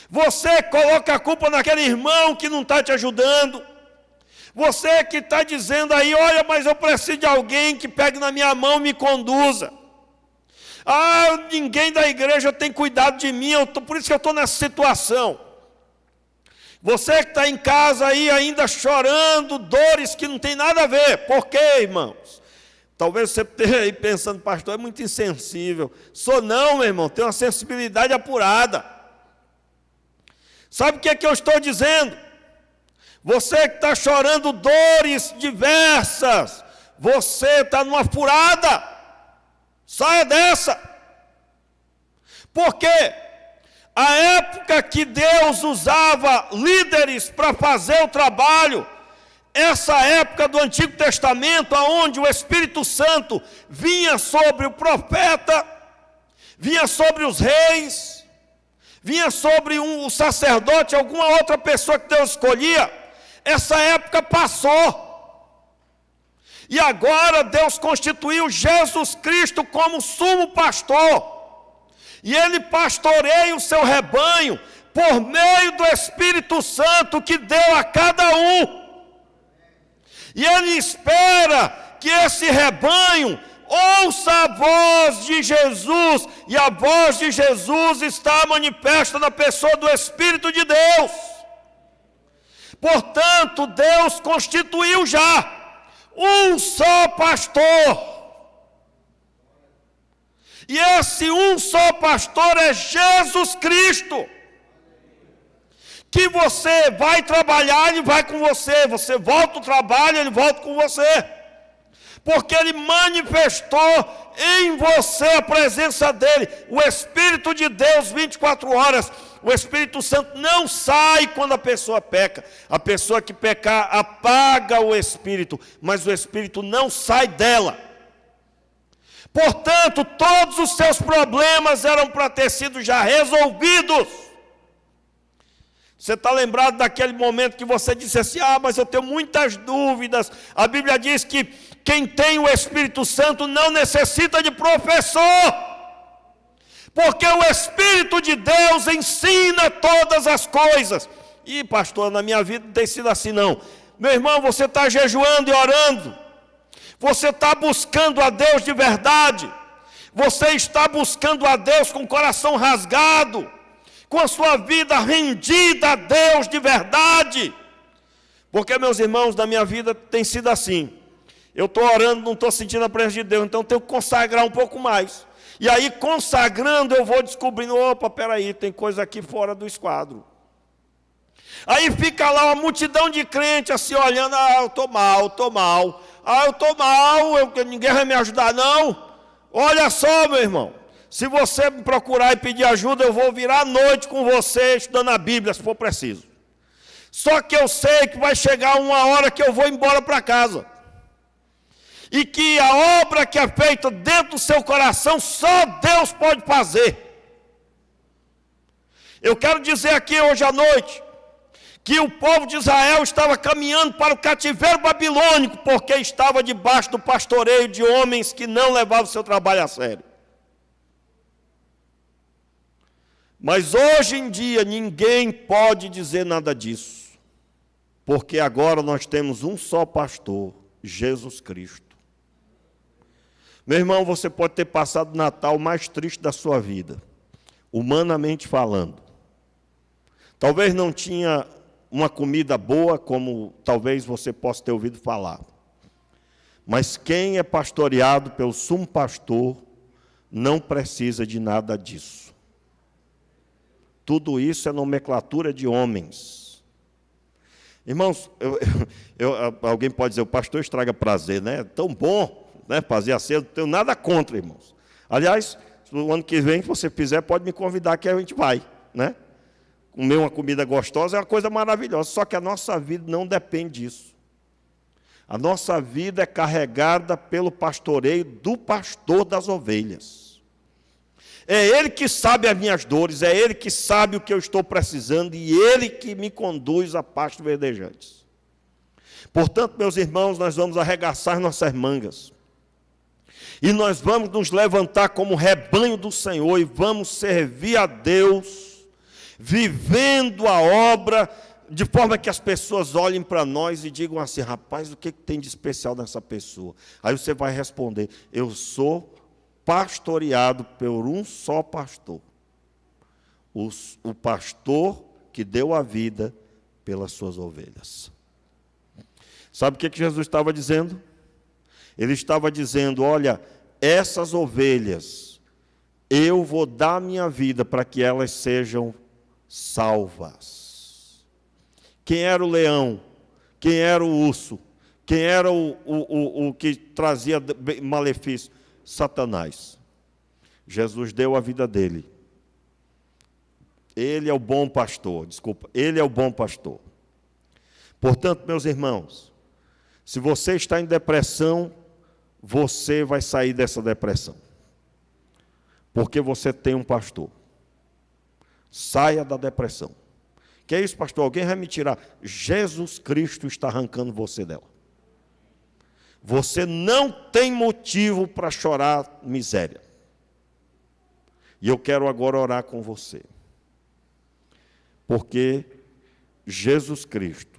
Você coloca a culpa naquele irmão que não está te ajudando. Você que está dizendo aí, olha, mas eu preciso de alguém que pegue na minha mão e me conduza. Ninguém da igreja tem cuidado de mim, por isso que eu estou nessa situação. Você que está em casa aí ainda chorando, dores que não tem nada a ver. Por quê, irmãos? Talvez você esteja aí pensando, pastor, é muito insensível. Sou não, meu irmão, tenho uma sensibilidade apurada. Sabe o que é que eu estou dizendo? Você que está chorando dores diversas, você está numa furada. Saia dessa. Por quê? A época que Deus usava líderes para fazer o trabalho, essa época do Antigo Testamento, onde o Espírito Santo vinha sobre o profeta, vinha sobre os reis, vinha sobre o sacerdote, alguma outra pessoa que Deus escolhia, essa época passou. E agora Deus constituiu Jesus Cristo como sumo pastor. E Ele pastoreia o seu rebanho por meio do Espírito Santo que deu a cada um. E Ele espera que esse rebanho ouça a voz de Jesus. E a voz de Jesus está manifesta na pessoa do Espírito de Deus. Portanto, Deus constituiu já um só pastor. E esse um só pastor é Jesus Cristo. Que você vai trabalhar, Ele vai com você. Você volta ao trabalho, Ele volta com você. Porque Ele manifestou em você a presença dEle. O Espírito de Deus, 24 horas. O Espírito Santo não sai quando a pessoa peca. A pessoa que pecar apaga o Espírito, mas o Espírito não sai dela. Portanto, todos os seus problemas eram para ter sido já resolvidos. Você está lembrado daquele momento que você disse assim: mas eu tenho muitas dúvidas. A Bíblia diz que quem tem o Espírito Santo não necessita de professor. Porque o Espírito de Deus ensina todas as coisas. E pastor, na minha vida não tem sido assim não. Meu irmão, você está jejuando e orando. Você está buscando a Deus de verdade. Você está buscando a Deus com o coração rasgado, com a sua vida rendida a Deus de verdade. Porque, meus irmãos, na minha vida tem sido assim. Eu estou orando, não estou sentindo a presença de Deus, então eu tenho que consagrar um pouco mais. E aí, consagrando, eu vou descobrindo: opa, peraí, tem coisa aqui fora do esquadro. Aí fica lá uma multidão de crentes assim, olhando: eu estou mal, eu estou mal, ninguém vai me ajudar não. Olha só, meu irmão, se você me procurar e pedir ajuda, eu vou virar a noite com você, estudando a Bíblia, se for preciso. Só que eu sei que vai chegar uma hora que eu vou embora para casa. E que a obra que é feita dentro do seu coração, só Deus pode fazer. Eu quero dizer aqui hoje à noite, que o povo de Israel estava caminhando para o cativeiro babilônico, porque estava debaixo do pastoreio de homens que não levavam o seu trabalho a sério. Mas hoje em dia ninguém pode dizer nada disso, porque agora nós temos um só pastor, Jesus Cristo. Meu irmão, você pode ter passado o Natal mais triste da sua vida, humanamente falando. Talvez não tinha uma comida boa, como talvez você possa ter ouvido falar. Mas quem é pastoreado pelo sumo pastor não precisa de nada disso. Tudo isso é nomenclatura de homens. Irmãos, alguém pode dizer: o pastor estraga prazer, né? É tão bom, né, fazer a ceia, não tenho nada contra, irmãos. Aliás, no ano que vem, se você fizer, pode me convidar que a gente vai, né? Comer uma comida gostosa é uma coisa maravilhosa, só que a nossa vida não depende disso. A nossa vida é carregada pelo pastoreio do pastor das ovelhas. É Ele que sabe as minhas dores, é Ele que sabe o que eu estou precisando e Ele que me conduz a pastos verdejantes. Portanto, meus irmãos, nós vamos arregaçar nossas mangas. E nós vamos nos levantar como rebanho do Senhor e vamos servir a Deus, vivendo a obra, de forma que as pessoas olhem para nós e digam assim: rapaz, o que tem de especial nessa pessoa? Aí você vai responder: eu sou pastoreado por um só pastor. O pastor que deu a vida pelas suas ovelhas. Sabe o que Jesus estava dizendo? Ele estava dizendo: olha, essas ovelhas, eu vou dar a minha vida para que elas sejam salvas. Quem era o leão? Quem era o urso? Quem era o que trazia malefício? Satanás. Jesus deu a vida dele. Ele é o bom pastor, desculpa, Ele é o bom pastor. Portanto, meus irmãos, se você está em depressão, você vai sair dessa depressão. Porque você tem um pastor. Saia da depressão. Que é isso, pastor? Alguém vai me tirar? Jesus Cristo está arrancando você dela. Você não tem motivo para chorar miséria. E eu quero agora orar com você. Porque Jesus Cristo,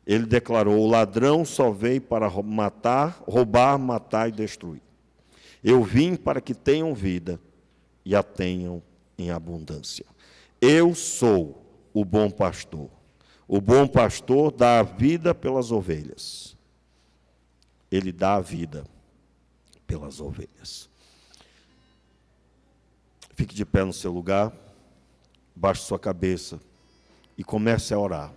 Ele declarou: o ladrão só veio para matar, roubar, matar e destruir. Eu vim para que tenham vida e a tenham em abundância. Eu sou o bom pastor. O bom pastor dá a vida pelas ovelhas. Ele dá a vida pelas ovelhas. Fique de pé no seu lugar, baixe sua cabeça e comece a orar.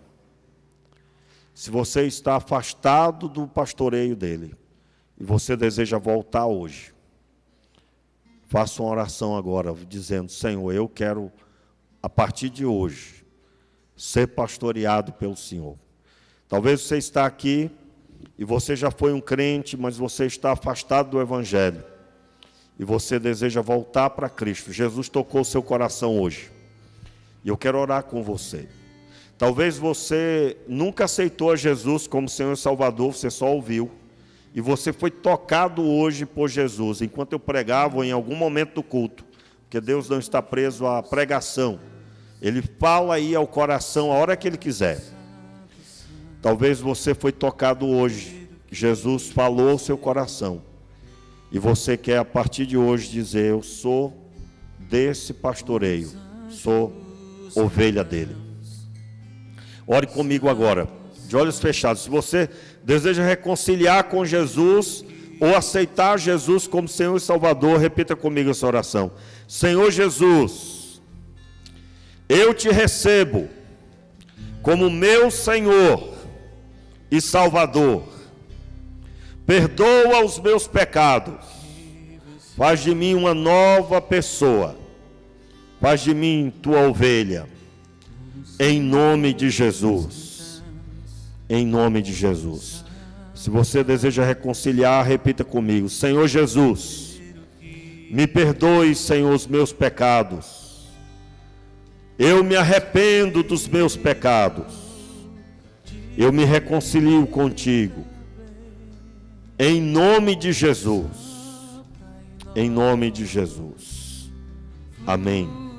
Se você está afastado do pastoreio dele e você deseja voltar hoje, faça uma oração agora, dizendo: Senhor, eu quero, a partir de hoje, ser pastoreado pelo Senhor. Talvez você está aqui e você já foi um crente, mas você está afastado do Evangelho. E você deseja voltar para Cristo. Jesus tocou o seu coração hoje. E eu quero orar com você. Talvez você nunca aceitou a Jesus como Senhor e Salvador, você só ouviu. E você foi tocado hoje por Jesus, enquanto eu pregava ou em algum momento do culto. Porque Deus não está preso à pregação. Ele fala aí ao coração a hora que Ele quiser. Talvez você foi tocado hoje. Jesus falou ao seu coração. E você quer, a partir de hoje, dizer: eu sou desse pastoreio, sou ovelha dele. Ore comigo agora, de olhos fechados. Se você deseja reconciliar com Jesus ou aceitar Jesus como Senhor e Salvador, repita comigo essa oração: Senhor Jesus, eu te recebo como meu Senhor e Salvador. Perdoa os meus pecados, faz de mim uma nova pessoa, faz de mim tua ovelha, em nome de Jesus, em nome de Jesus. Se você deseja reconciliar, repita comigo: Senhor Jesus, me perdoe, Senhor, os meus pecados, eu me arrependo dos meus pecados, eu me reconcilio contigo. Em nome de Jesus. Em nome de Jesus. Amém.